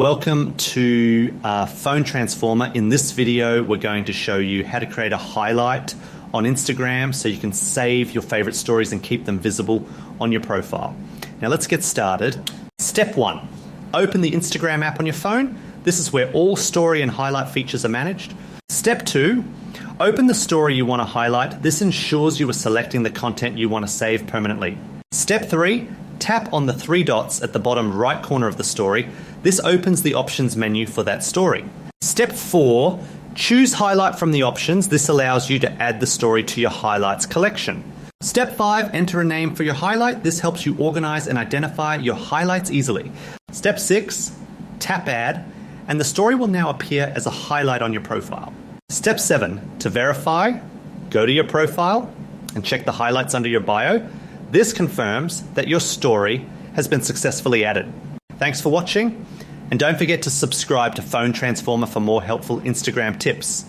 Welcome to Phone Transformer. In this video, we're going to show you how to create a highlight on Instagram so you can save your favorite stories and keep them visible on your profile. Now let's get started. Step 1, open the Instagram app on your phone. This is where all story and highlight features are managed. Step 2, open the story you want to highlight. This ensures you are selecting the content you want to save permanently. Step 3, tap on the 3 dots at the bottom right corner of the story. This opens the options menu for that story. Step 4, choose highlight from the options. This allows you to add the story to your highlights collection. Step 5, enter a name for your highlight. This helps you organize and identify your highlights easily. Step 6, tap add, and the story will now appear as a highlight on your profile. Step 7, to verify, go to your profile and check the highlights under your bio. This confirms that your story has been successfully added. Thanks for watching, and don't forget to subscribe to Phone Transformer for more helpful Instagram tips.